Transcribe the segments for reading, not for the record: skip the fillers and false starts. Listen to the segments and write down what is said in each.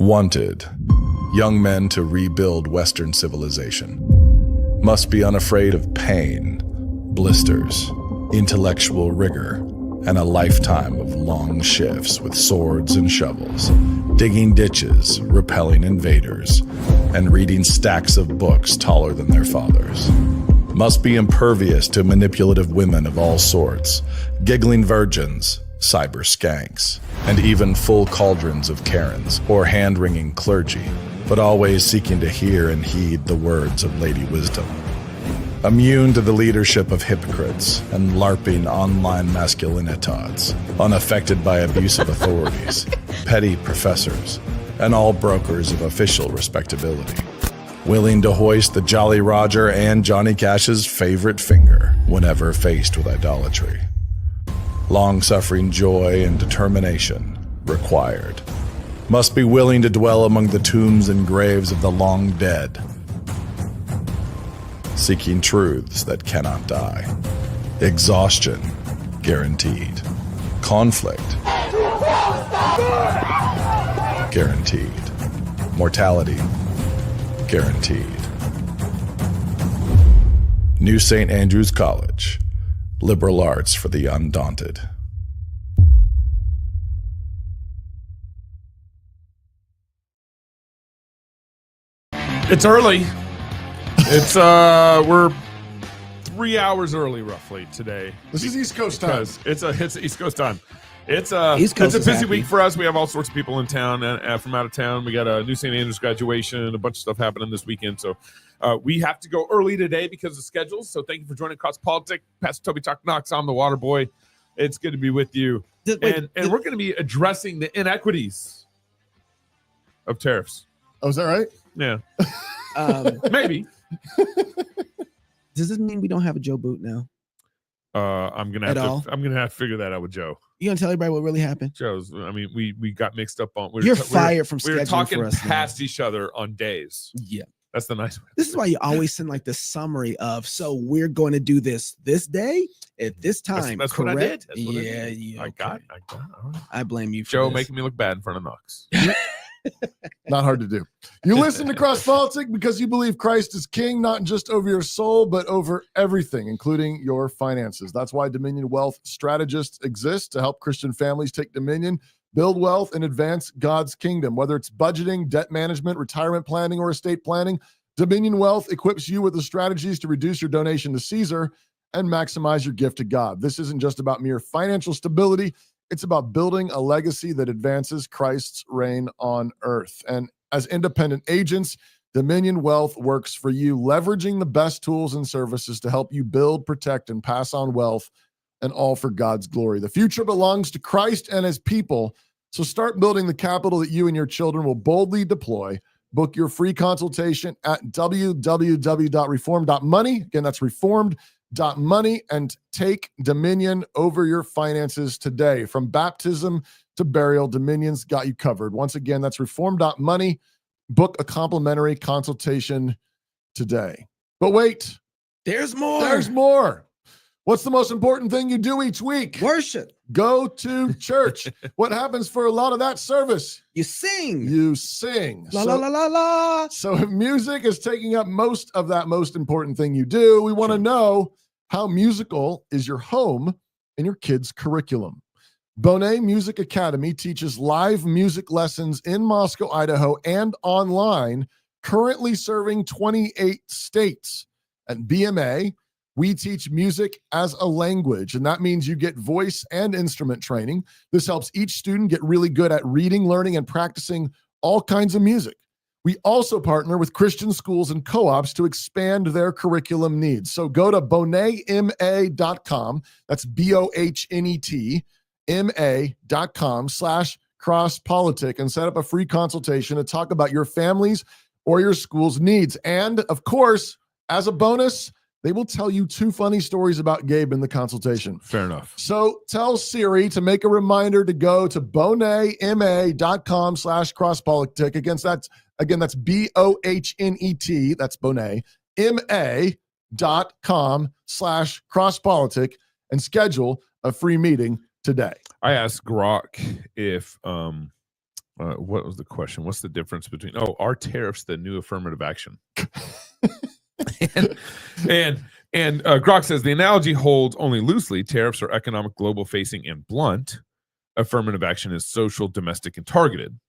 Wanted. Young men to rebuild Western civilization. Must be unafraid of pain, blisters, intellectual rigor, and a lifetime of long shifts with swords and shovels, digging ditches, repelling invaders, and reading stacks of books taller than their fathers. Must be impervious to manipulative women of all sorts, giggling virgins, cyber skanks, and even full cauldrons of Karens or hand-wringing clergy, but always seeking to hear and heed the words of Lady Wisdom. Immune to the leadership of hypocrites and LARPing online masculinitods, unaffected by abusive authorities, petty professors, and all brokers of official respectability. Willing to hoist the Jolly Roger and Johnny Cash's favorite finger whenever faced with idolatry. Long-suffering joy and determination required. Must be willing to dwell among the tombs and graves of the long dead, seeking truths that cannot die. Exhaustion guaranteed. Conflict guaranteed. Mortality guaranteed. New St. Andrews College. Liberal arts for the undaunted. It's early. It's we're 3 hours early roughly today. This is East Coast time. It's East Coast time. It's a busy week for us. We have all sorts of people in town and from out of town. We got a new St. Andrews graduation, a bunch of stuff happening this weekend. So we have to go early today because of schedules. So thank you for joining Cross Politics. Pastor Toby Chuck Knox, I'm the water boy. It's good to be with you. And we're going to be addressing the inequities of tariffs. Oh, is that right? Yeah. Maybe. Does this mean we don't have a Joe Boot now? I'm gonna have to figure that out with Joe. You gonna tell everybody what really happened? We got mixed up on. You're fired from scheduling. We were talking for us past each other on days. Yeah, that's the nice way. This is why you always send like the summary of. So we're going to do this day at this time. That's correct? What I did. Yeah. I got. I blame you for Joe this. making me look bad in front of Knox. Not hard to do. You listen to Cross Politics because you believe Christ is king, not just over your soul, but over everything, including your finances. That's why Dominion Wealth Strategists exist, to help Christian families take dominion, build wealth, and advance God's kingdom. Whether it's budgeting, debt management, retirement planning, or estate planning, Dominion Wealth equips you with the strategies to reduce your donation to Caesar and maximize your gift to God. This isn't just about mere financial stability. It's about building a legacy that advances Christ's reign on earth. And as independent agents, Dominion Wealth works for you, leveraging the best tools and services to help you build, protect, and pass on wealth, and all for God's glory. The future belongs to Christ and his people. So start building the capital that you and your children will boldly deploy. Book your free consultation at www.reformed.money. Again, that's reformed.money, and take dominion over your finances today. From baptism to burial, Dominion's got you covered. Once again, that's reformed.money. Book a complimentary consultation today. But wait, there's more. There's more. What's the most important thing you do each week? Worship. Go to church. What happens for a lot of that service? You sing. You sing. La, la, la, la, la. So if music is taking up most of that most important thing you do, we want to know, how musical is your home and your kids' curriculum? Bonet Music Academy teaches live music lessons in Moscow, Idaho, and online, currently serving 28 states. At BMA, we teach music as a language, and that means you get voice and instrument training. This helps each student get really good at reading, learning, and practicing all kinds of music. We also partner with Christian schools and co-ops to expand their curriculum needs. So go to bonetma.com. That's BOHNET, MA.com/crosspolitic and set up a free consultation to talk about your family's or your school's needs. And of course, as a bonus, they will tell you 2 funny stories about Gabe in the consultation. Fair enough. So tell Siri to make a reminder to go to bonetma.com/crosspolitic. Again, that's BOHNET. That's Bonet. MA.com/crosspolitic and schedule a free meeting today. I asked Grok if what was the question? What's the difference between, are tariffs the new affirmative action? and Grok says the analogy holds only loosely. Tariffs are economic, global facing, and blunt. Affirmative action is social, domestic, and targeted.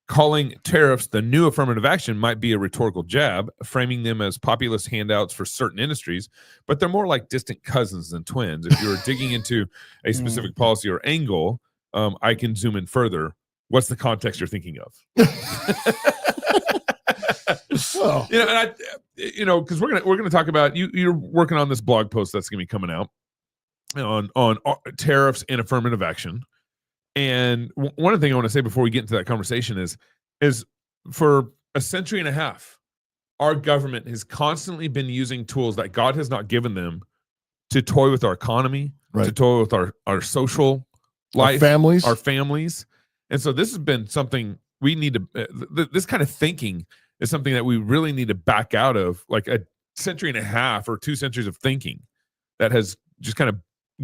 Calling tariffs the new affirmative action might be a rhetorical jab, framing them as populist handouts for certain industries, but they're more like distant cousins than twins. If you're digging into a specific policy or angle, I can zoom in further. What's the context you're thinking of? Well, because we're gonna talk about you're working on this blog post that's gonna be coming out on tariffs and affirmative action. And one thing I want to say before we get into that conversation is for a century and a half, our government has constantly been using tools that God has not given them to toy with our economy, to toy with our social life, our families. And so this has been something we need to, this kind of thinking is something that we really need to back out of, like a century and a half or 2 centuries of thinking that has just kind of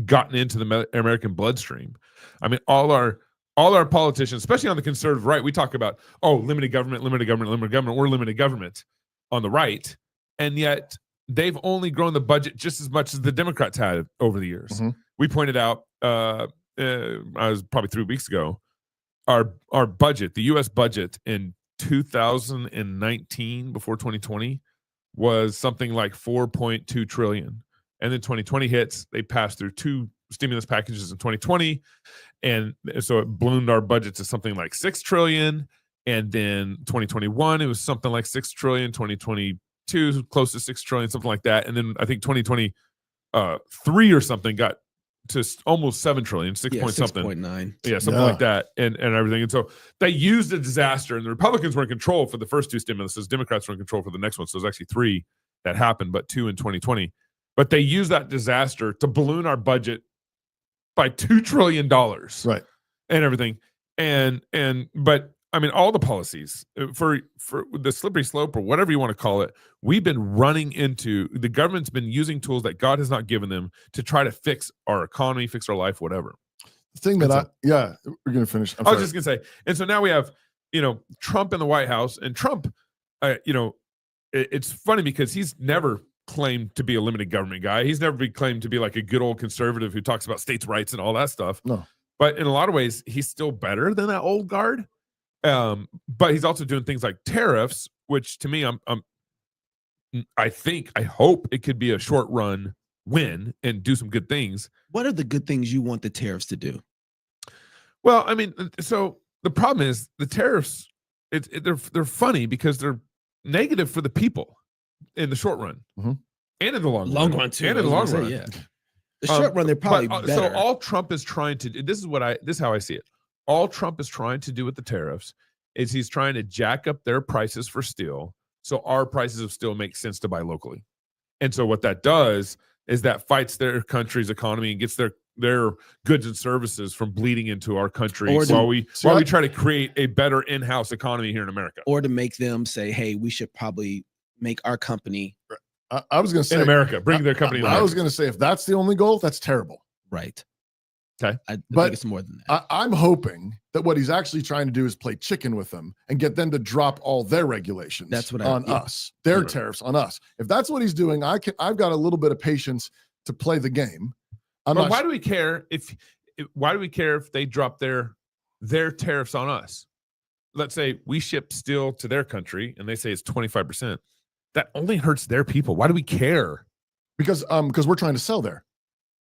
gotten into the American bloodstream. I mean, all our politicians, especially on the conservative right, we talk about, limited government. We're limited government on the right. And yet they've only grown the budget just as much as the Democrats had over the years. Mm-hmm. We pointed out, I was probably 3 weeks ago, our budget, the U.S. budget in 2019 before 2020 was something like 4.2 trillion. And then 2020 hits, they passed through 2 stimulus packages in 2020. And so it ballooned our budget to something like 6 trillion. And then 2021, it was something like 6 trillion. 2022, close to 6 trillion, something like that. And then I think 2023 or something got to almost 7 trillion, 6 point something. 6.9. Yeah, something like that. And everything. And so they used a disaster, and the Republicans were in control for the first 2 stimuluses. Democrats were in control for the next one. So there's actually 3 that happened, but 2 in 2020. But they used that disaster to balloon our budget by $2 trillion, right, and everything. But I mean, all the policies for the slippery slope or whatever you want to call it, we've been running into. The government's been using tools that God has not given them to try to fix our economy, fix our life, whatever. The thing that we're gonna finish. I was just gonna say, and so now we have, Trump in the White House, and Trump, it's funny because he's never claimed to be a limited government guy. He's never been claimed to be like a good old conservative who talks about states' rights and all that stuff. No. But in a lot of ways, he's still better than that old guard. But he's also doing things like tariffs, which to me, I hope it could be a short run win and do some good things. What are the good things you want the tariffs to do? Well, I mean, so the problem is the tariffs, they're funny because they're negative for the people in the short run, mm-hmm. and in the long run too. And in the long run, yeah. The short run, they're probably better. So all Trump is trying to do, this is how I see it. All Trump is trying to do with the tariffs is he's trying to jack up their prices for steel, so our prices of steel make sense to buy locally. And so what that does is that fights their country's economy and gets their goods and services from bleeding into our country while we try to create a better in-house economy here in America. Or to make them say, hey, we should probably make our company. I was going to say in America, bring their company. I was going to say, if that's the only goal, that's terrible. Right. Okay. I think it's more than that. I'm hoping that what he's actually trying to do is play chicken with them and get them to drop all their regulations. That's what us, their tariffs on us. If that's what he's doing, I've got a little bit of patience to play the game. Why do we care if they drop their tariffs on us? Let's say we ship steel to their country and they say it's 25%. That only hurts their people. Why do we care? Because we're trying to sell there.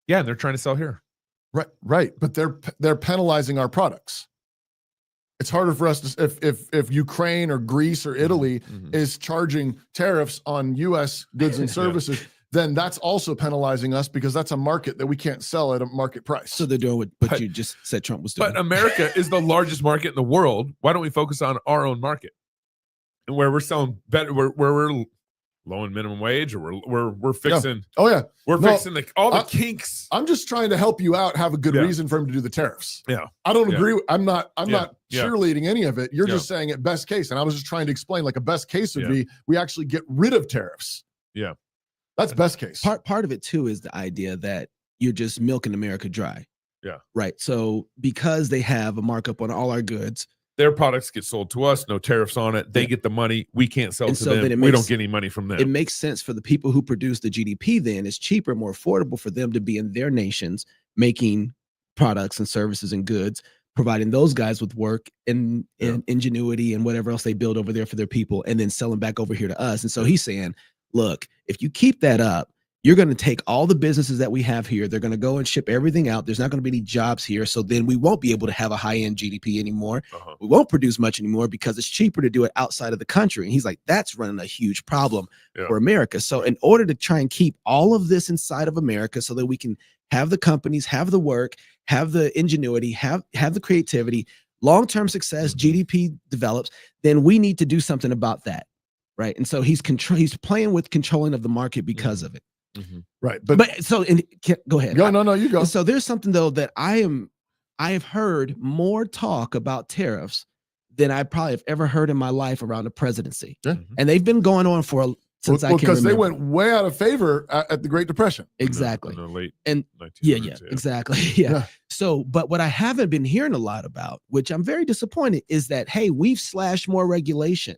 Yeah, and they're trying to sell here. Right. But they're penalizing our products. It's harder for us to, if Ukraine or Greece or Italy is charging tariffs on U.S. goods and services, then that's also penalizing us because that's a market that we can't sell at a market price. So they're doing what you just said Trump was doing. But America is the largest market in the world. Why don't we focus on our own market and where we're selling better, where we're low and minimum wage, or we're fixing. Yeah. Oh yeah, we're fixing all the kinks. I'm just trying to help you out. Have a good reason for him to do the tariffs. Yeah, I don't agree. I'm not cheerleading any of it. You're just saying it best case, and I was just trying to explain like a best case would be we actually get rid of tariffs. Yeah, that's best case. Part of it too is the idea that you're just milking America dry. Yeah, right. So because they have a markup on all our goods, their products get sold to us, no tariffs on it. They get the money. We can't sell to them. We don't get any money from them. It makes sense for the people who produce the GDP. Then it's cheaper, more affordable for them to be in their nations making products and services and goods, providing those guys with work and ingenuity and whatever else they build over there for their people, and then selling back over here to us. And so he's saying, look, if you keep that up, you're going to take all the businesses that we have here. They're going to go and ship everything out. There's not going to be any jobs here. So then we won't be able to have a high-end GDP anymore. We won't produce much anymore because it's cheaper to do it outside of the country. And he's like, that's running a huge problem for America. So in order to try and keep all of this inside of America so that we can have the companies, have the work, have the ingenuity, have the creativity, long-term success, GDP develops, then we need to do something about that. Right. And so he's playing with controlling of the market because of it. Right. But so go ahead. No, you go. So there's something though that I have heard more talk about tariffs than I probably have ever heard in my life around the presidency. And they've been going on for since I can remember. Because they went way out of favor at the Great Depression. Exactly. In the late and 1900s, exactly. Yeah. So, but what I haven't been hearing a lot about, which I'm very disappointed, is that, hey, we've slashed more regulation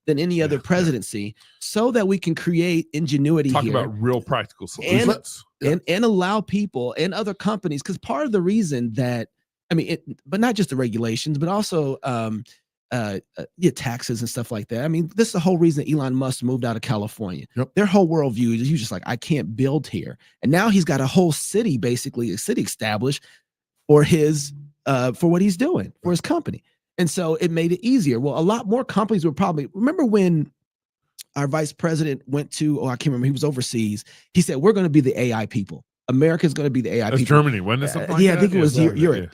than any other presidency so that we can create ingenuity Talk here. about real practical solutions. And allow people and other companies, because part of the reason that, but not just the regulations, but also taxes and stuff like that. I mean, this is the whole reason Elon Musk moved out of California. Their whole worldview is he's just like, I can't build here. And now he's got a whole city, basically a city established for his, for what he's doing for his company. And so it made it easier. Well, a lot more companies were probably, remember when our vice president went to, I can't remember, he was overseas. He said, we're going to be the AI people. America's going to be the AI people. Germany, wasn't it something like I think it was Europe.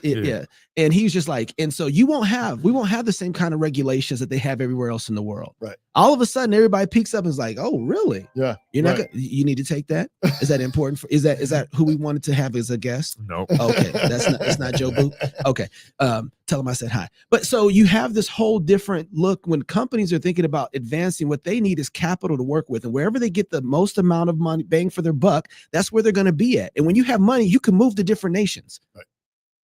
And he was just like, and so we won't have the same kind of regulations that they have everywhere else in the world. Right. All of a sudden, everybody peeks up and is like, oh, really? Yeah. You're not gonna, you need to take that? Is that important? Is that who we wanted to have as a guest? No. Okay. It's not Joe Boo. Okay. Tell him I said hi. But so you have this whole different look when companies are thinking about advancing. What they need is capital to work with, and wherever they get the most amount of money, bang for their buck, that's where they're going to be at. And when you have money, you can move to different nations. Right.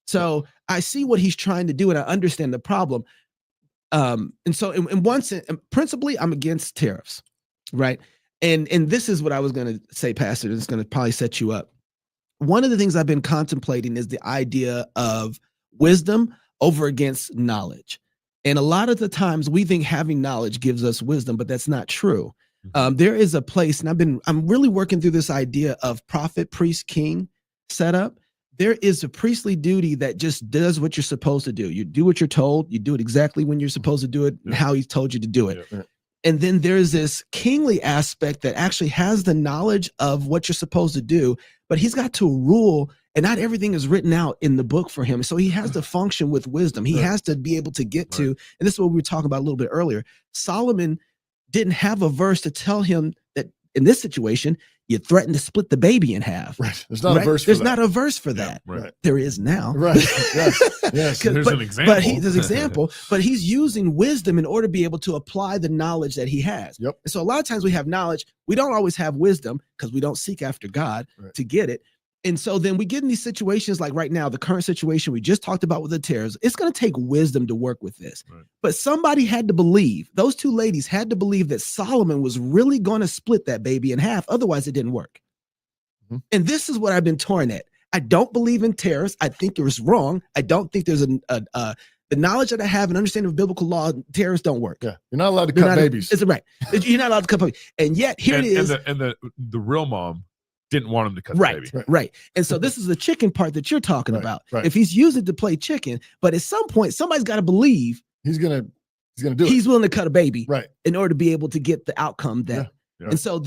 So I see what he's trying to do, and I understand the problem. And so in one sense, principally, I'm against tariffs, right? And this is what I was going to say, Pastor. This is going to probably set you up. One of the things I've been contemplating is the idea of wisdom over against knowledge. And a lot of the times we think having knowledge gives us wisdom, but that's not true. There is a place, and I'm really working through this idea of prophet, priest, king setup. There is a priestly duty that just does what you're supposed to do. You do what you're told. You do it exactly when you're supposed to do it and how he's told you to do it. And then there's this kingly aspect that actually has the knowledge of what you're supposed to do, but he's got to rule, and not everything is written out in the book for him. So he has to function with wisdom. He has to be able to get to, and this is what we were talking about a little bit earlier. Solomon didn't have a verse to tell him that in this situation, you threaten to split the baby in half. Right. There's not a verse for There's that. not a verse for that. Right. There is now. Right. Yes. There's an example. But there's an example, but he's using wisdom in order to be able to apply the knowledge that he has. Yep. And so a lot of times we have knowledge. We don't always have wisdom because we don't seek after God to get it. And so then we get in these situations like right now, the current situation we just talked about with the tariffs. It's going to take wisdom to work with this. But somebody had to believe, those two ladies had to believe that Solomon was really going to split that baby in half. Otherwise, it didn't work. And this is what I've been torn at. I don't believe in tariffs. I think it was wrong. I don't think there's the knowledge that I have and understanding of biblical law. Tariffs don't work. Yeah, you're not allowed to cut babies. It's right. You're not allowed to cut babies. And yet here it is. And the real mom didn't want him to cut the baby. Right. And so this is the chicken part that you're talking about. If he's using it to play chicken, but at some point somebody's got to believe he's gonna do it. He's willing to cut a baby in order to be able to get the outcome that. And so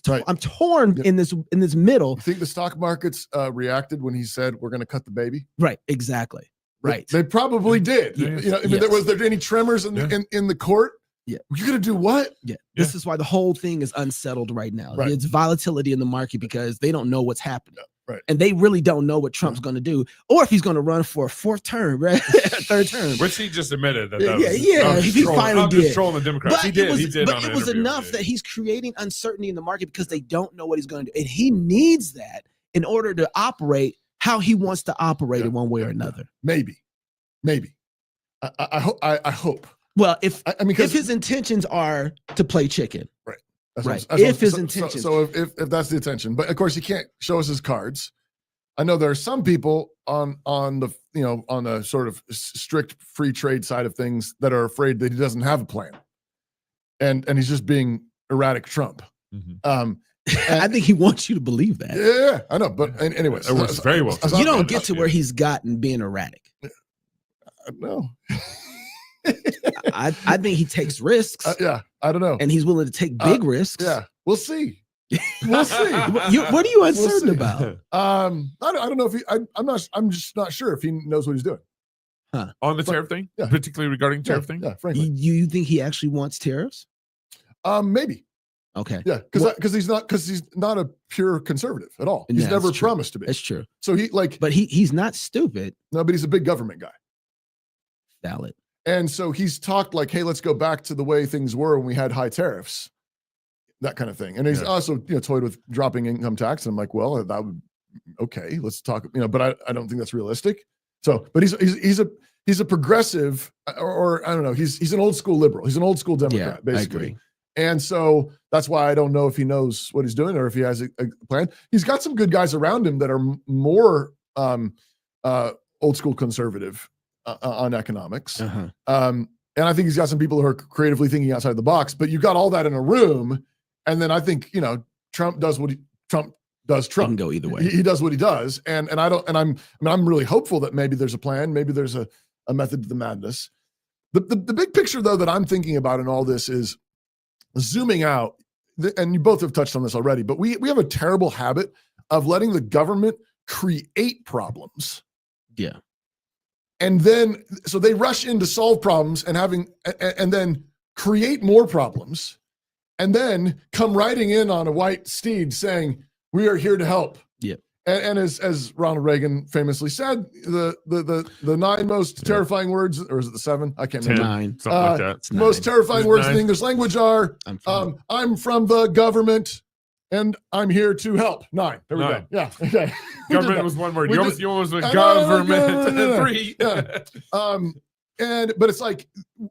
I'm torn in this middle. You think the stock markets reacted when he said we're going to cut the baby? Right, exactly. Right. They probably did. Yes. You know, I mean, was there any tremors in the court? Yeah. You're going to do what? Yeah. This is why the whole thing is unsettled right now. It's volatility in the market because they don't know what's happening. Right. And they really don't know what Trump's going to do or if he's going to run for a fourth term, right? Third term. Which he just admitted that he finally did. Just trolling the Democrats. But he did. But it was enough that he's creating uncertainty in the market because they don't know what he's going to do. And he needs that in order to operate how he wants to operate in one way or another. Maybe. I hope. Well, if I mean, if his intentions are to play chicken, right? If his intentions. So if that's the intention, but of course he can't show us his cards. I know there are some people on the on the sort of strict free trade side of things that are afraid that he doesn't have a plan, and he's just being erratic Trump. I think he wants you to believe that. Yeah, I know. But anyways, it works very well. You don't get to where he's gotten being erratic. No. I think he takes risks. Yeah, I don't know. And he's willing to take big risks. Yeah, we'll see. We'll see. What are you uncertain about? I don't know if he. I'm just not sure if he knows what he's doing. Huh. On the tariff thing, particularly regarding tariff thing. Yeah, frankly. You think he actually wants tariffs? Maybe. Okay. Yeah, because he's not a pure conservative at all. He's never promised to be. That's true. So but he's not stupid. No, but he's a big government guy. Valid. And so he's talked like, hey, let's go back to the way things were when we had high tariffs, that kind of thing. And he's also toyed with dropping income tax. And I'm like, well, that would okay. Let's talk. But I don't think that's realistic. So, but he's a progressive, or I don't know. He's an old school liberal. He's an old school Democrat, basically. I agree. And so that's why I don't know if he knows what he's doing or if he has a plan. He's got some good guys around him that are more old school conservative on economics. And I think he's got some people who are creatively thinking outside the box, but you got all that in a room. And then I think, Trump does what Trump does. Trump can go either way. He does what he does. And I'm really hopeful that maybe there's a plan. Maybe there's a method to the madness. The big picture though, that I'm thinking about in all this is zooming out. And you both have touched on this already, but we have a terrible habit of letting the government create problems. Yeah. And then, so they rush in to solve problems and then create more problems and then come riding in on a white steed saying, we are here to help. Yeah. And as Ronald Reagan famously said, the 9 most terrifying words, or is it the 7? I can't remember. 9. Something like that. Most terrifying words in the English language are, I'm from the government and I'm here to help. 9. There we go. Yeah. Okay. Government was one word. You almost went government. 3. Yeah. But it's like,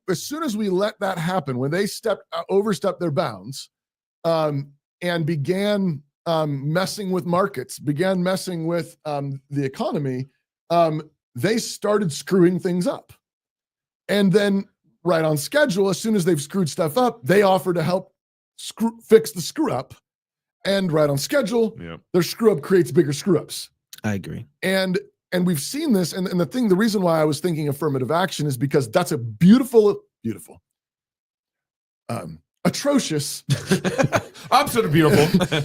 as soon as we let that happen, when they overstepped their bounds, and began messing with markets, began messing with the economy, they started screwing things up. And then right on schedule, as soon as they've screwed stuff up, they offer to help fix the screw up. And right on schedule, their screw up creates bigger screw ups. I agree. And we've seen this. And the reason why I was thinking affirmative action is because that's a beautiful, atrocious, opposite of beautiful.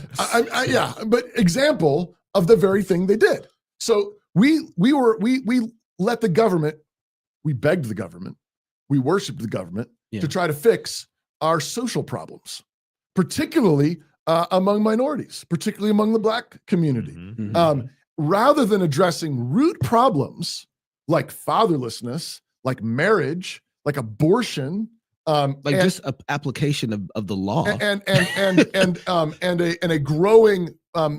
But example of the very thing they did. So we let the government, we begged the government, we worshiped the government to try to fix our social problems, particularly among minorities, particularly among the Black community. Rather than addressing root problems like fatherlessness, like marriage, like abortion, just application of the law, and a growing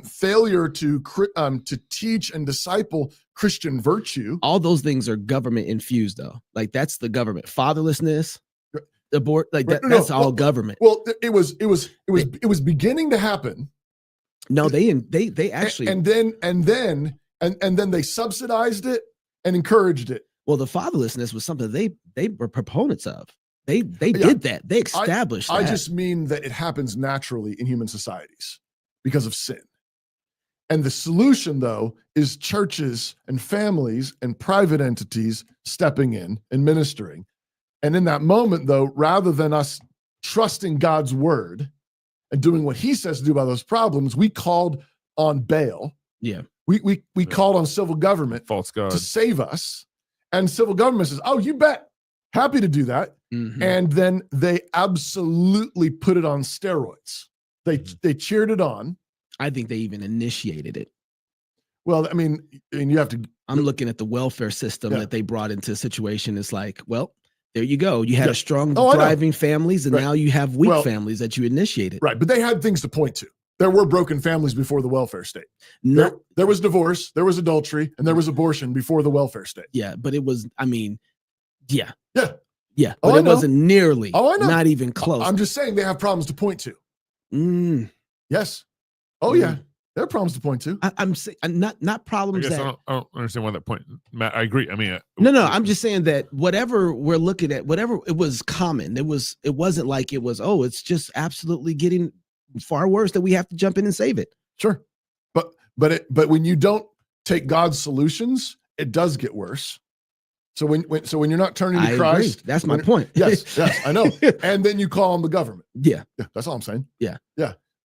failure to teach and disciple Christian virtue. All those things are government infused, though. Like that's the government. Fatherlessness, that's all government. Well, it was beginning to happen. No, they actually and then they subsidized it and encouraged it. Well, the fatherlessness was something they were proponents of. They did that. They established that. I just mean that it happens naturally in human societies because of sin. And the solution, though, is churches and families and private entities stepping in and ministering. And in that moment, though, rather than us trusting God's word and doing what he says to do about those problems, we called on Baal. Yeah. We called on civil government, false god, to save us. And civil government says, oh, you bet. Happy to do that. And then they absolutely put it on steroids. They cheered it on. I think they even initiated it. Well, I mean you have to. I'm looking at the welfare system that they brought into a situation. It's like, well, there you go. You had a strong, thriving families, and now you have weak families that you initiated. Right, but they had things to point to. There were broken families before the welfare state. No, there was divorce, there was adultery, and there was abortion before the welfare state. Yeah, but it was, Yeah. Oh, But I it know. wasn't nearly. Oh, I know. Not even close. I'm just saying they have problems to point to. Yes. Oh, Mm. yeah. There are problems to point to. I'm saying not I problems guess that. I don't understand why that point. Matt, I agree. I mean, No. I'm just saying that whatever we're looking at, whatever it was common. It wasn't like it was. Oh, it's just absolutely getting far worse that we have to jump in and save it. Sure. But when you don't take God's solutions, it does get worse. So when you're not turning to Christ, agree. That's my point. Yes, I know. And then you call on the government. Yeah, that's all I'm saying. Yeah.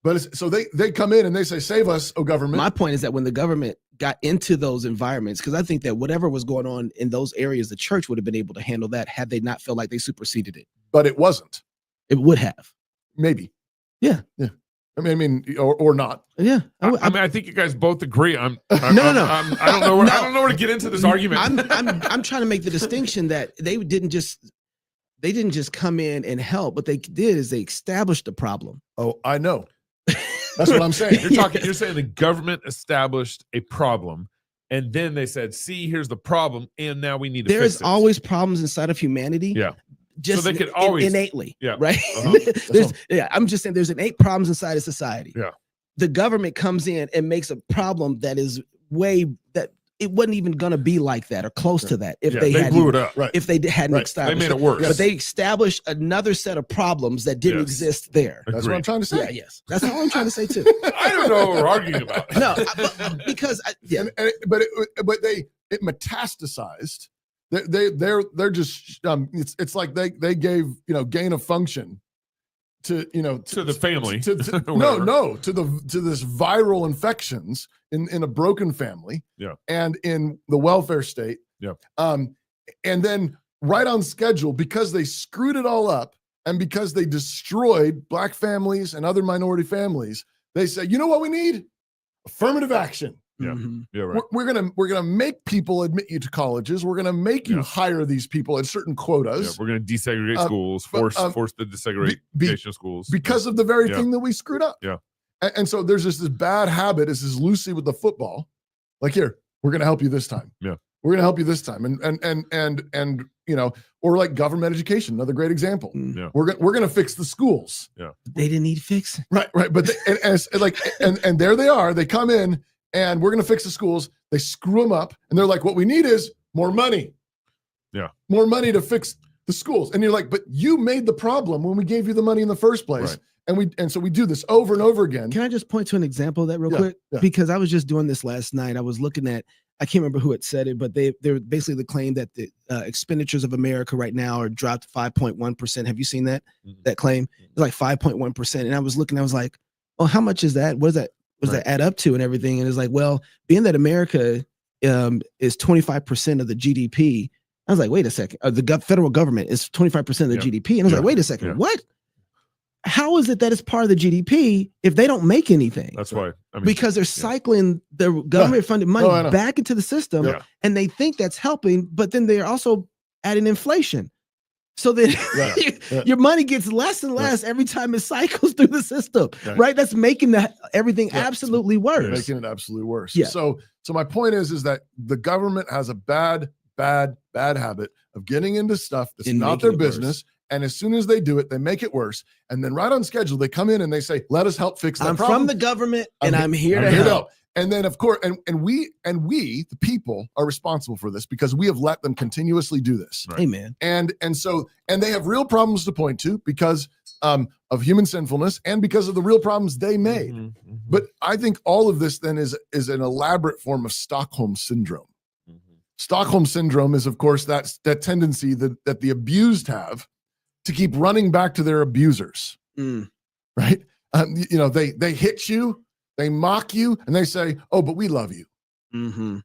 But so they come in and they say, "Save us, oh government." My point is that when the government got into those environments, because I think that whatever was going on in those areas, the church would have been able to handle that had they not felt like they superseded it. But it wasn't. It would have. Maybe. Yeah. I mean, or not. Yeah. I think you guys both agree. No. I don't know. I don't know where to get into this argument. I'm trying to make the distinction that they didn't just come in and help. What they did is they established the problem. Oh, I know. That's what I'm saying. You're saying the government established a problem, and then they said, "See, here's the problem, and now we need to." There's always problems inside of humanity. Yeah. Just so they could always innately. Yeah. Right. I'm just saying there's innate problems inside of society. Yeah. The government comes in and makes a problem that is that it wasn't even going to be like that or close to that if they blew it up. If they hadn't established they made it worse. But they established another set of problems that didn't exist there. That's what I'm trying to say. Yeah, yes. That's all I'm trying to say too. I don't know what we're arguing about. No, because but it metastasized. They're just it's like they gave gain of function to the family to this viral infections in a broken family and in the welfare state and then right on schedule because they screwed it all up and because they destroyed Black families and other minority families. They say, you know what we need? Affirmative action. Yeah. Yeah, right. We're gonna make people admit you to colleges. We're gonna make you hire these people at certain quotas. Yeah, we're gonna desegregate schools, force the desegregation of schools because of the very thing that we screwed up. Yeah, and so there's just this bad habit. It's this Lucy with the football. Like, here, we're gonna help you this time. Yeah, we're gonna help you this time. And or like government education, another great example. Yeah, we're gonna fix the schools. Yeah, they didn't need fixing. Right. But and there they are. They come in. And we're going to fix the schools. They screw them up. And they're like, what we need is more money. Yeah. More money to fix the schools. And you're like, but you made the problem when we gave you the money in the first place. Right. And so we do this over and over again. Can I just point to an example of that real quick? Yeah. Because I was just doing this last night. I was looking at, I can't remember who had said it, but they're basically the claim that the expenditures of America right now are dropped 5.1%. Have you seen that? Mm-hmm. That claim? It's like 5.1%. And I was looking, I was like, well, how much is that? What is that? What does that add up to and everything? And it's like, well, being that America is 25% of the GDP, I was like, wait a second. The federal government is 25% of the GDP. And I was like, wait a second. What? How is it that it's part of the GDP if they don't make anything? That's why. Because they're cycling the government funded money back into the system and they think that's helping, but then they're also adding inflation. So then your money gets less and less every time it cycles through the system, right? That's making everything absolutely worse. Making it absolutely worse. Yeah. So my point is that the government has a bad habit of getting into stuff that's not their business. And as soon as they do it, they make it worse. And then right on schedule, they come in and they say, let us help fix that problem. I'm from the government and I'm here to help. And then, of course, and we, the people, are responsible for this because we have let them continuously do this. Right. Amen. And they have real problems to point to because of human sinfulness and because of the real problems they made. Mm-hmm. But I think all of this then is an elaborate form of Stockholm Syndrome. Mm-hmm. Stockholm Syndrome is, of course, that tendency that the abused have to keep running back to their abusers. Right? They hit you. They mock you and they say, oh, but we love you. Mm-hmm.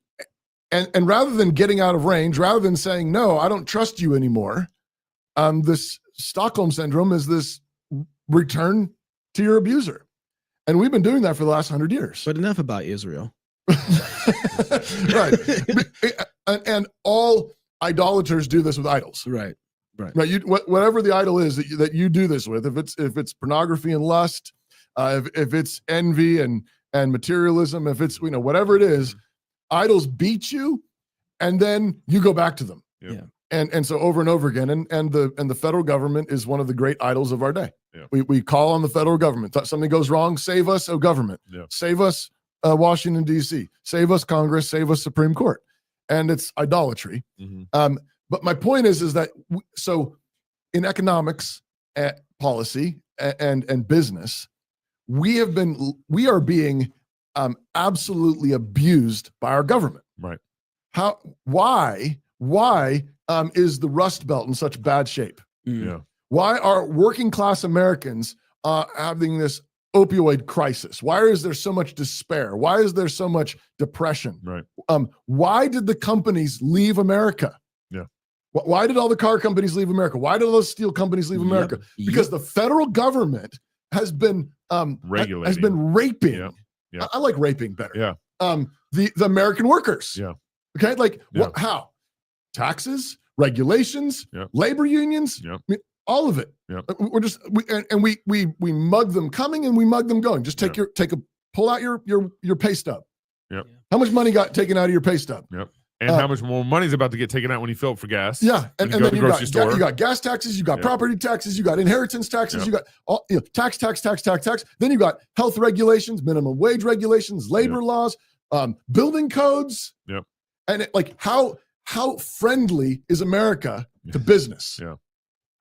And rather than getting out of range, rather than saying, no, I don't trust you anymore, this Stockholm Syndrome is this return to your abuser. And we've been doing that for the last 100 years. But enough about Israel. Right. And all idolaters do this with idols. Right. Whatever the idol is that you do this with, if it's pornography and lust, if it's envy and materialism, if it's whatever it is, idols beat you, and then you go back to them. Yeah. And so over and over again, and the federal government is one of the great idols of our day. Yeah. We call on the federal government. Something goes wrong, save us, oh government. Yeah. Save us, Washington, D.C. Save us, Congress. Save us, Supreme Court. And it's idolatry. Mm-hmm. But my point is that so in economics, policy, and business, we are being absolutely abused by our government. Right. Why is the Rust Belt in such bad shape? Yeah. Why are working class Americans having this opioid crisis? Why is there so much despair? Why is there so much depression? Right. Why did the companies leave America? Yeah. Why did all the car companies leave America? Why did all those steel companies leave America? Because the federal government has been regulating, has been raping. Yeah. I like raping better. Yeah. The American workers. Yeah. Okay. Like how? Taxes, regulations, labor unions. Yeah. I mean, all of it. Yeah. We're just we mug them coming and we mug them going. Just pull out your pay stub. Yep. How much money got taken out of your pay stub? Yep. And how much more money is about to get taken out when you fill up for gas? Yeah, and then you got gas taxes, you got property taxes, you got inheritance taxes, you got all tax. Then you got health regulations, minimum wage regulations, labor laws, building codes. Yep. And how friendly is America to business? Yeah.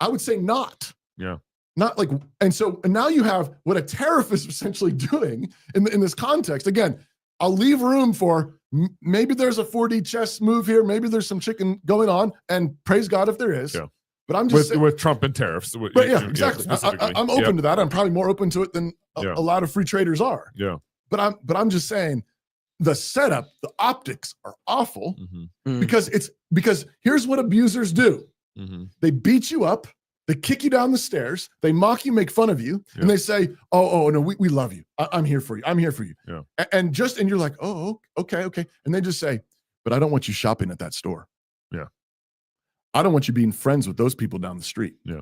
I would say not. Yeah. Not like, and now you have what a tariff is essentially doing in this context. Again, I'll leave room for maybe there's a 4D chess move here. Maybe there's some chicken going on, and praise God if there is. Yeah. But I'm just with Trump and tariffs. But yeah, exactly. I'm open to that. I'm probably more open to it than a lot of free traders are. Yeah. But I'm just saying the setup, the optics are awful Mm-hmm. because here's what abusers do. Mm-hmm. They beat you up. They kick you down the stairs. They mock you, make fun of you, and they say, "Oh no, we love you. I'm here for you. I'm here for you." Yeah. And you're like, "Oh, okay." And they just say, "But I don't want you shopping at that store. Yeah. I don't want you being friends with those people down the street." Yeah.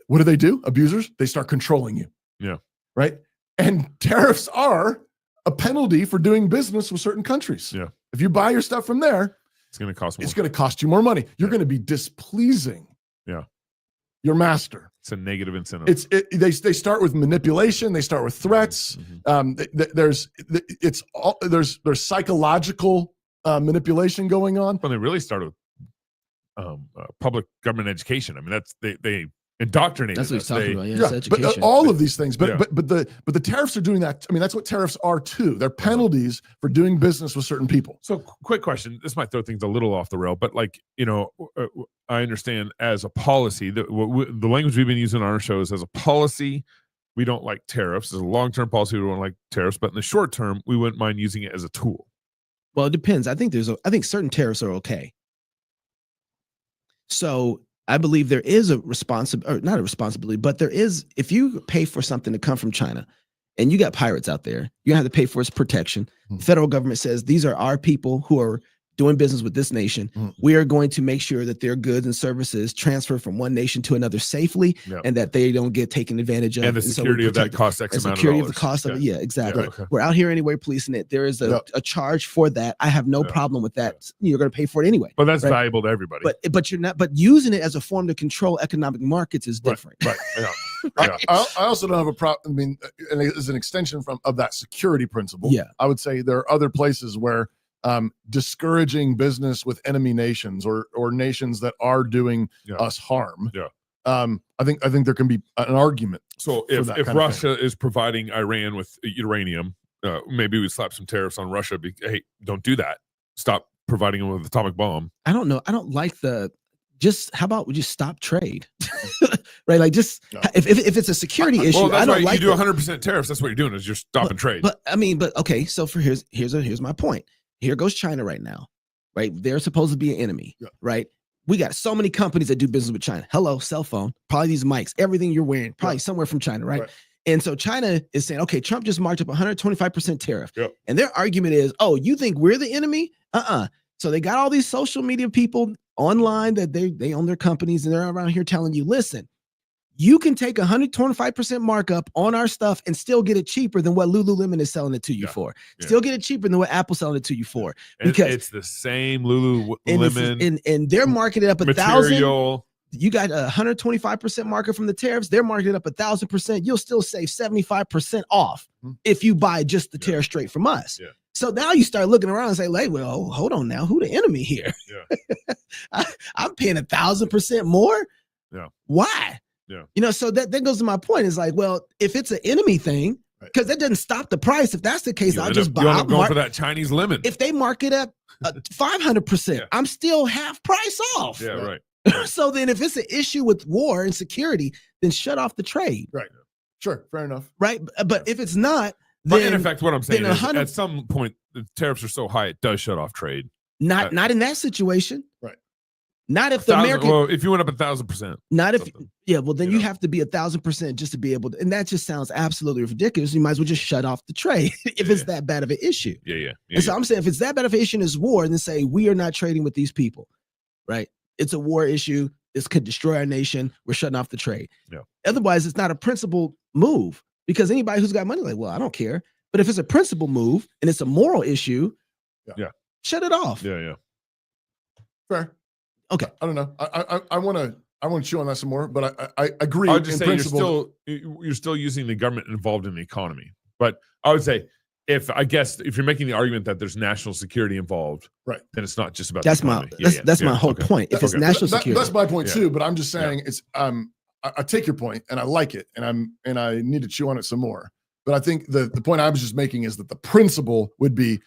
What do? Abusers? They start controlling you. Yeah. Right. And tariffs are a penalty for doing business with certain countries. Yeah. If you buy your stuff from there, it's going to cost more. It's going to cost you more money. You're going to be displeasing. Yeah. Your master. It's a negative incentive. They start with manipulation. They start with threats. Mm-hmm. There's psychological manipulation going on. When they really started with public government education. I mean, they indoctrinated. That's what he's talking about. Yeah, but all of these things. But the tariffs are doing that. I mean, that's what tariffs are too. They're penalties for doing business with certain people. So, quick question. This might throw things a little off the rail, but I understand as a policy, the language we've been using on our shows as a policy, we don't like tariffs. As a long-term policy, we don't like tariffs, but in the short term, we wouldn't mind using it as a tool. Well, it depends. I think certain tariffs are okay. So I believe there is not a responsibility, but there is, if you pay for something to come from China and you got pirates out there, you're gonna have to pay for its protection. The federal government says these are our people who are doing business with this nation. We are going to make sure that their goods and services transfer from one nation to another safely, and that they don't get taken advantage of. And the security of that costs X amount of dollars. Security of the cost of it. Yeah, exactly. Yeah, okay. We're out here anyway policing it. There is a charge for that. I have no problem with that. You're going to pay for it anyway. But that's valuable to everybody. But you're not. But using it as a form to control economic markets is different. Right. Yeah. I also don't have a problem. I mean, and as an extension of that security principle, I would say there are other places where discouraging business with enemy nations or nations that are doing us harm. Yeah. I think there can be an argument. So if Russia is providing Iran with uranium, maybe we slap some tariffs on Russia. Hey, don't do that. Stop providing them with an atomic bomb. I don't know. I don't like how about we just stop trade? Right? Like if it's a security issue, well, that's I don't why like you do 100% tariffs. That's what you're doing is you're stopping trade. But okay. So here's my point. Here goes China right now, right? They're supposed to be an enemy, right? We got so many companies that do business with China. Hello, cell phone, probably these mics, everything you're wearing, probably somewhere from China, right? And so China is saying, okay, Trump just marked up 125% tariff. And their argument is, oh, you think we're the enemy? So they got all these social media people online that they own their companies and they're around here telling you, listen, You can take 125% markup on our stuff and still get it cheaper than what Lululemon is selling it to you for. Still get it cheaper than what Apple's selling it to you for. Because it's the same Lululemon and they're marketing up material. 1,000. You got a 125% markup from the tariffs. They're marketing up 1,000%. You'll still save 75% off if you buy just the tariff straight from us. Yeah. So now you start looking around and say, like, well, hold on now. Who the enemy here? Yeah. I'm paying 1,000% more. Yeah. Why? Yeah. So that goes to my point. Is like, well, if it's an enemy thing, because that doesn't stop the price. If that's the case, I'll just buy. You end up going for that Chinese lemon. If they mark it up 500%, I'm still half price off. Yeah, right. So then if it's an issue with war and security, then shut off the trade. Right. Sure. Fair enough. Right. But if it's not, but then in effect, what I'm saying is at some point, the tariffs are so high, it does shut off trade. Not in that situation. Right. Not if the American. Well, if you went up 1,000%. Not if. Yeah. Well, then you have to be 1,000% just to be able to. And that just sounds absolutely ridiculous. You might as well just shut off the trade if it's that bad of an issue. Yeah. And so I'm saying if it's that bad of an issue in this war, then say we are not trading with these people. Right. It's a war issue. This could destroy our nation. We're shutting off the trade. Yeah. Otherwise, it's not a principled move because anybody who's got money, like, well, I don't care. But if it's a principle move and it's a moral issue, shut it off. Yeah. Fair. Okay. I don't know. I want to chew on that some more, but I agree. I would just in say principle. you're still using the government involved in the economy. But I would say if you're making the argument that there's national security involved, right, then it's not just about that's the my economy. that's my whole point. If it's national security, that's my point too. But I'm just saying it's I take your point and I like it, and I need to chew on it some more. But I think the point I was just making is that the principle would be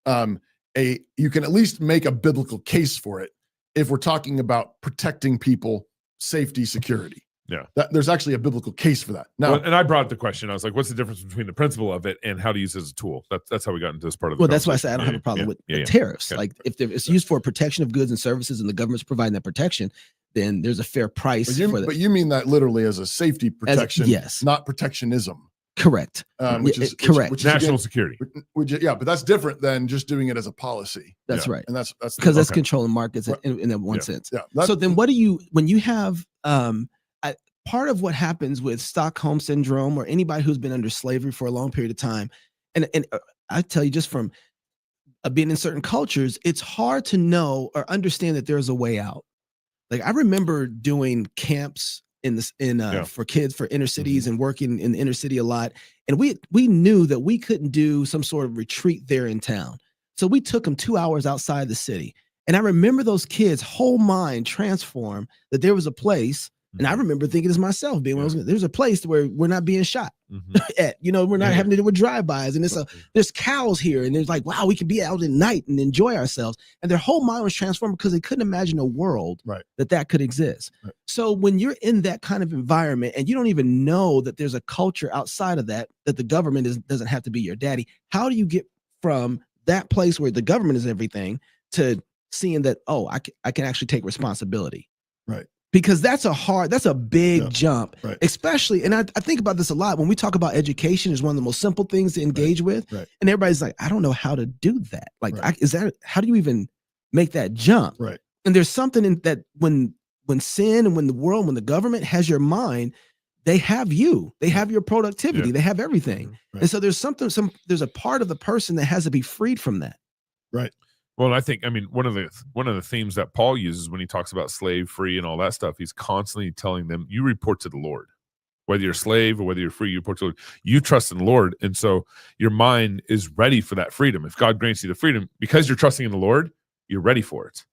you can at least make a biblical case for it if we're talking about protecting people, safety, security. Yeah. There's actually a biblical case for that. Now, and I brought up the question. I was like, what's the difference between the principle of it and how to use it as a tool? That's how we got into this part of the that's why I said I don't have a problem with tariffs. Okay. Like if it's used for protection of goods and services and the government's providing that protection, then there's a fair price. But you mean that literally as a safety protection, yes, not protectionism. Correct. Which is correct. Which national security. But that's different than just doing it as a policy. That's right. And that's because that's controlling markets in that one sense. Yeah. So then, when you have part of what happens with Stockholm Syndrome or anybody who's been under slavery for a long period of time, and I tell you just from being in certain cultures, it's hard to know or understand that there's a way out. Like I remember doing camps for kids for inner cities and working in the inner city a lot. And we knew that we couldn't do some sort of retreat there in town. So we took them 2 hours outside the city. And I remember those kids' whole mind transformed that there was a place. And I remember thinking as myself, there's a place where we're not being shot at, we're not having to do with drive-bys. And there's cows here. And there's like, wow, we can be out at night and enjoy ourselves. And their whole mind was transformed because they couldn't imagine a world that could exist. Right. So when you're in that kind of environment and you don't even know that there's a culture outside of that the government doesn't have to be your daddy, how do you get from that place where the government is everything to seeing that, I can actually take responsibility? Right. Because that's a big jump, especially, and I think about this a lot when we talk about education is one of the most simple things to engage with. Right. And everybody's like, I don't know how to do that. Like, how do you even make that jump? Right. And there's something in that when sin and when the government has your mind, they have you, they have your productivity, they have everything. Right. And so there's there's a part of the person that has to be freed from that. Right. Well, I think, one of the themes that Paul uses when he talks about slave free and all that stuff, he's constantly telling them, you report to the Lord, whether you're a slave or whether you're free, you report to the Lord. You trust in the Lord. And so your mind is ready for that freedom. If God grants you the freedom, because you're trusting in the Lord, you're ready for it.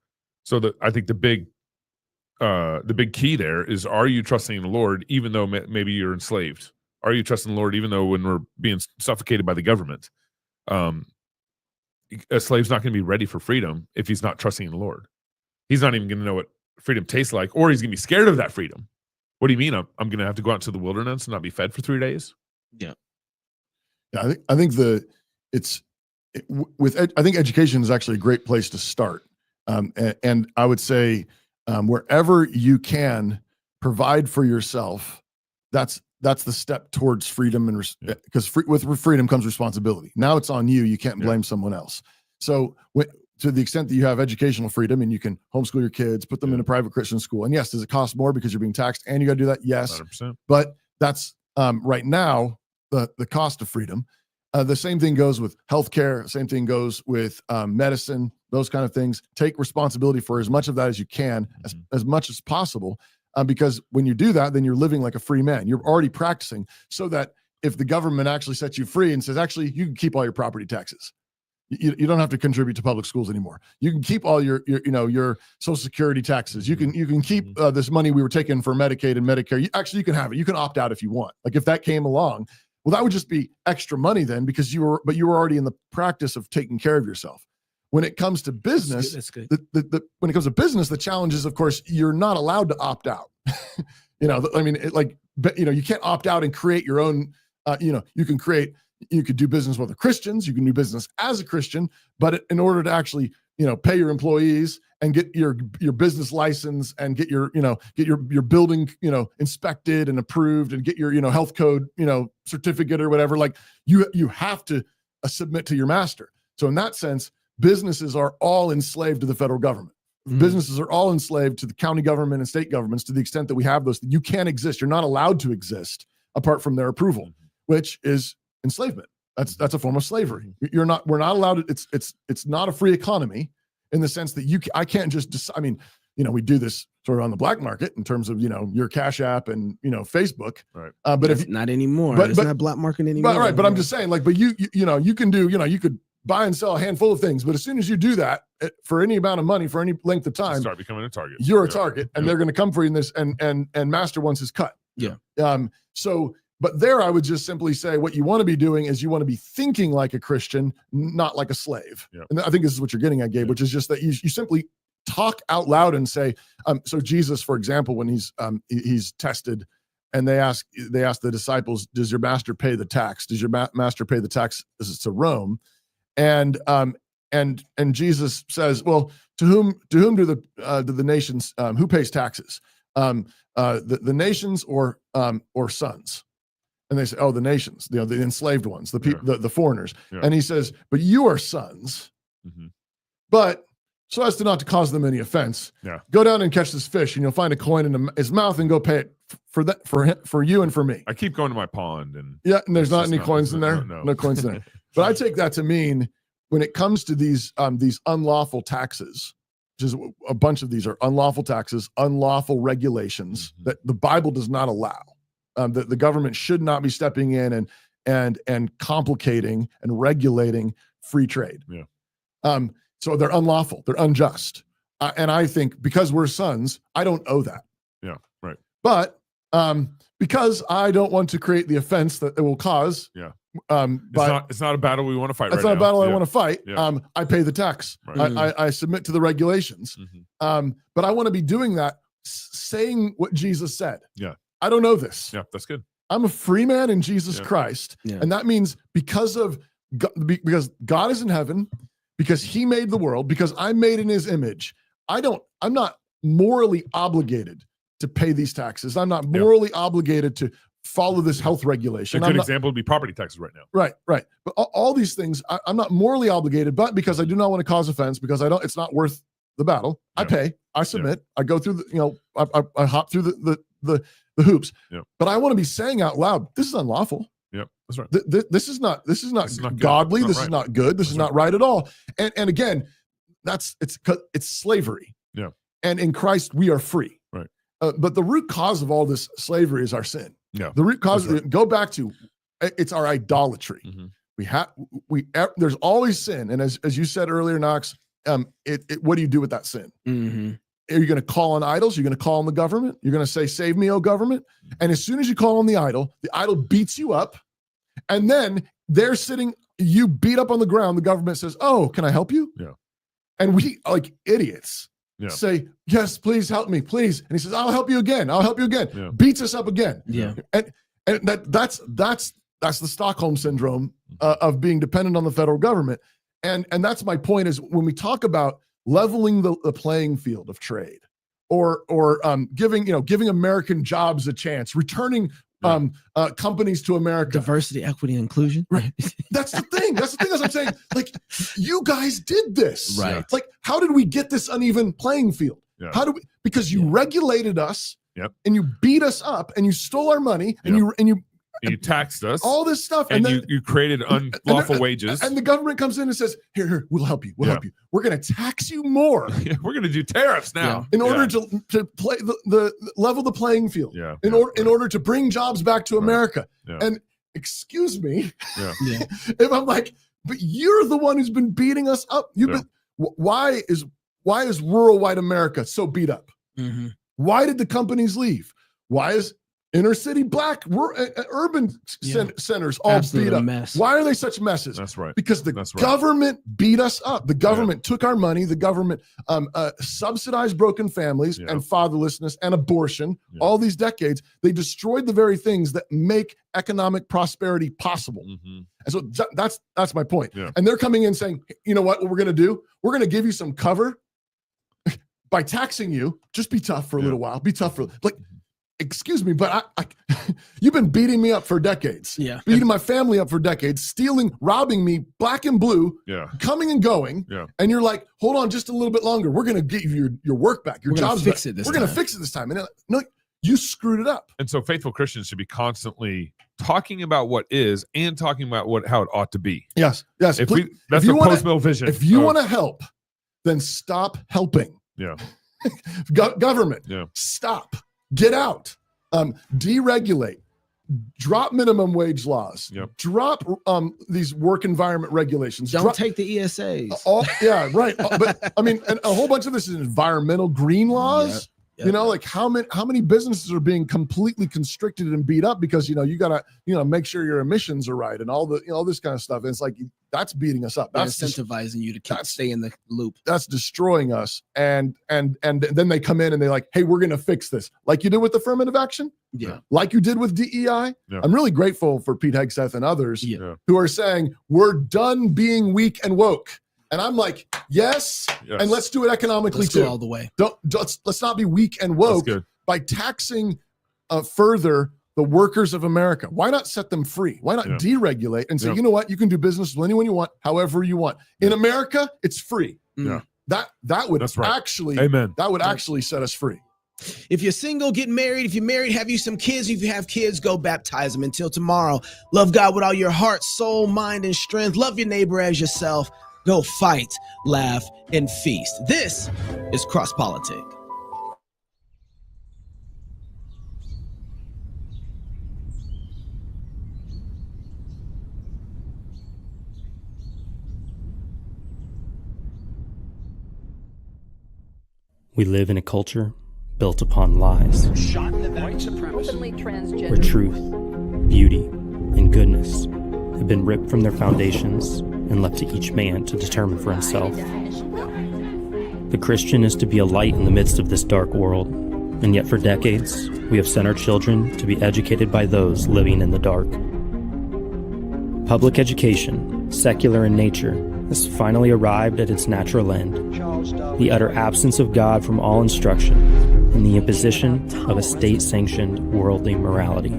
So I think the big key there is, are you trusting in the Lord, even though maybe you're enslaved? Are you trusting the Lord, even though when we're being suffocated by the government? A slave's not going to be ready for freedom if he's not trusting in the Lord. He's not even going to know what freedom tastes like, or he's going to be scared of that freedom. What do you mean? I'm going to have to go out into the wilderness and not be fed for 3 days? Yeah. Yeah. I think I think education is actually a great place to start. And I would say wherever you can provide for yourself, that's the step towards freedom, and because with freedom comes responsibility. Now it's on you. You can't blame someone else. So to the extent that you have educational freedom and you can homeschool your kids, put them in a private Christian school. And yes, does it cost more because you're being taxed and you got to do that? Yes. 100%. But that's right now the cost of freedom. The same thing goes with healthcare. Same thing goes with medicine, those kind of things. Take responsibility for as much of that as you can, as much as possible. Because when you do that, then you're living like a free man. You're already practicing so that if the government actually sets you free and says, actually, you can keep all your property taxes. You don't have to contribute to public schools anymore. You can keep all your Social Security taxes. You can keep this money we were taking for Medicaid and Medicare. You can have it. You can opt out if you want. Like if that came along, well, that would just be extra money then because you were already in the practice of taking care of yourself. When it comes to business, that's good. When it comes to business, the challenge is, of course, you're not allowed to opt out. You can't opt out and create your own. You could do business with the Christians. You can do business as a Christian, but in order to actually, pay your employees and get your business license and get your building, inspected and approved and get your, health code, certificate or whatever, like you have to submit to your master. So in that sense, businesses are all enslaved to the federal government. Businesses are all enslaved to the county government and state governments to the extent that we have those. You can't exist. You're not allowed to exist apart from their approval, which is enslavement. That's a form of slavery. We're not allowed to, it's not a free economy in the sense that I can't just decide. We do this sort of on the black market in terms of, your Cash App and, Facebook. Right. But it's not anymore. It's not black market anymore. Right. But I'm just saying, like, but you can do, you could buy and sell a handful of things, but as soon as you do that for any amount of money, for any length of time, you start becoming a target. You're a target and they're going to come for you in this and master wants his cut. Yeah. But there I would just simply say what you want to be doing is you want to be thinking like a Christian, not like a slave. Yeah. And I think this is what you're getting at, Gabe, which is just that you simply talk out loud and say, so Jesus, for example, when he's tested and they ask the disciples, does your master pay the tax? Does your master pay the tax to Rome? And Jesus says, well, to whom do the nations, who pays taxes? The nations or sons? And they say, oh, the nations, the enslaved ones, the people, the foreigners. Yeah. And he says, but you are sons. But so as to not to cause them any offense, go down and catch this fish, and you'll find a coin in his mouth, and go pay it for you and for me. I keep going to my pond, and there's not any coins in there. No coins in there. But I take that to mean when it comes to these unlawful taxes, which is a bunch of these are unlawful taxes, unlawful regulations that the Bible does not allow. That the government should not be stepping in and complicating and regulating free trade. Yeah. So they're unlawful, they're unjust, and I think because we're sons, I don't owe that. Yeah. Right. But because I don't want to create the offense that it will cause. Yeah. It's not a battle we want to fight. It's not a battle I want to fight. Yeah. I pay the tax. Right. I submit to the regulations. But I want to be doing that, saying what Jesus said. Yeah. I don't know this. Yeah, that's good. I'm a free man in Jesus Christ. Yeah. And that means because God is in heaven, because he made the world, because I'm made in his image, I'm not morally obligated to pay these taxes. I'm not morally obligated to follow this health regulation. A good example would be property taxes right now. Right. But all these things, I'm not morally obligated, but because I do not want to cause offense, because it's not worth the battle, I pay, I submit, I go through I hop through the hoops. Yeah. But I want to be saying out loud, this is unlawful. Yeah, that's right. This is not godly. This is not good. This is not right at all. And again, it's slavery. Yeah. And in Christ we are free. Right. But the root cause of all this slavery is our sin. Yeah. The root cause go back to it's our idolatry. There's always sin, and as you said earlier, Knox, what do you do with that sin? Are you going to call on idols? You're going to call on the government? You're going to say, save me, O government? And as soon as you call on the idol beats you up. And then they're sitting, you beat up on the ground. The government says, oh, can I help you? Yeah. And we, like idiots, say, yes, please help me, please. And he says, I'll help you again. I'll help you again. Yeah. Beats us up again. Yeah. And that's the Stockholm Syndrome of being dependent on the federal government. And that's my point is when we talk about leveling the playing field of trade, or giving American jobs a chance, returning companies to America. Diversity, equity, and inclusion. Right. That's the thing. That's what I'm saying. Like, you guys did this. Right. Like, how did we get this uneven playing field? Yeah. How do we? Because you regulated us. Yep. And you beat us up, and you stole our money, and you taxed us, all this stuff, and then you created unlawful wages. And the government comes in and says, "Here, we'll help you. We'll help you. We're going to tax you more. We're going to do tariffs now in order to play the level the playing field. Yeah. In order to bring jobs back to America. Yeah. And excuse me, Yeah. if I'm like, but you're the one who's been beating us up. You've been. Why is rural white America so beat up? Mm-hmm. Why did the companies leave? Why is inner city black urban centers all beat up? Mess. Why are they such messes? That's right. Because the government beat us up. The government took our money. The government subsidized broken families and fatherlessness and abortion. All these decades, they destroyed the very things that make economic prosperity possible. Mm-hmm. And so that's my point. Yeah. And they're coming in saying, you know what we're going to do? We're going to give you some cover by taxing you. Just be tough for a little while. Be tough for excuse me, but I you've been beating me up for decades. Yeah. Beating my family up for decades, stealing, robbing me, black and blue, coming and going. Yeah. And you're like, hold on just a little bit longer. We're going to give you your work back, your jobs back. We're going to fix it this time. And no, you screwed it up. And so faithful Christians should be constantly talking about what is and talking about how it ought to be. Yes. Yes. That's the post-mill vision. If you want to help, then stop helping. Yeah. Government. Yeah. Stop. Get out. Deregulate. Drop minimum wage laws. Yep. Drop these work environment regulations. Don't take the ESAs. Right. But I mean, and a whole bunch of this is environmental green laws. Yep. You know, like how many businesses are being completely constricted and beat up because you gotta make sure your emissions are right and all this kind of stuff. And it's like that's beating us up. That's incentivizing you to stay in the loop. That's destroying us. And then they come in and they're like, hey, we're gonna fix this, like you did with affirmative action. Yeah. Like you did with DEI. Yeah. I'm really grateful for Pete Hegseth and others who are saying we're done being weak and woke. And I'm like, yes, and let's do it economically too. Go all the way. Let's not be weak and woke by taxing further the workers of America. Why not set them free? Why not deregulate and say, you know what, you can do business with anyone you want, however you want. In America, it's free. Yeah. That would actually, Amen. That would actually set us free. If you're single, get married. If you're married, have you some kids. If you have kids, go baptize them. Until tomorrow, love God with all your heart, soul, mind, and strength. Love your neighbor as yourself. Go fight, laugh, and feast. This is Cross Politic. We live in a culture built upon lies, where truth, beauty, and goodness have been ripped from their foundations and left to each man to determine for himself. The Christian is to be a light in the midst of this dark world, and yet for decades, we have sent our children to be educated by those living in the dark. Public education, secular in nature, has finally arrived at its natural end. The utter absence of God from all instruction and the imposition of a state-sanctioned worldly morality.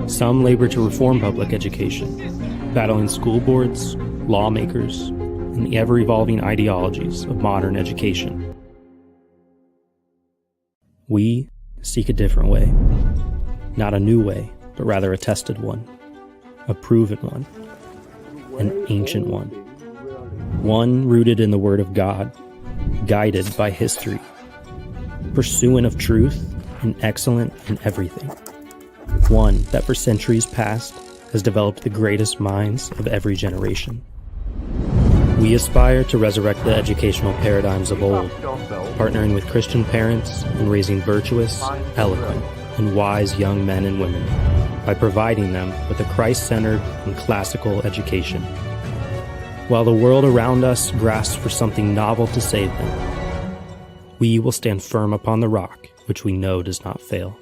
Some labor to reform public education, battling school boards, lawmakers, and the ever-evolving ideologies of modern education. We seek a different way. Not a new way, but rather a tested one, a proven one, an ancient one. One rooted in the Word of God, guided by history, pursuant of truth and excellent in everything. One that for centuries past has developed the greatest minds of every generation. We aspire to resurrect the educational paradigms of old, partnering with Christian parents in raising virtuous, eloquent, and wise young men and women by providing them with a Christ-centered and classical education. While the world around us grasps for something novel to save them, we will stand firm upon the rock which we know does not fail.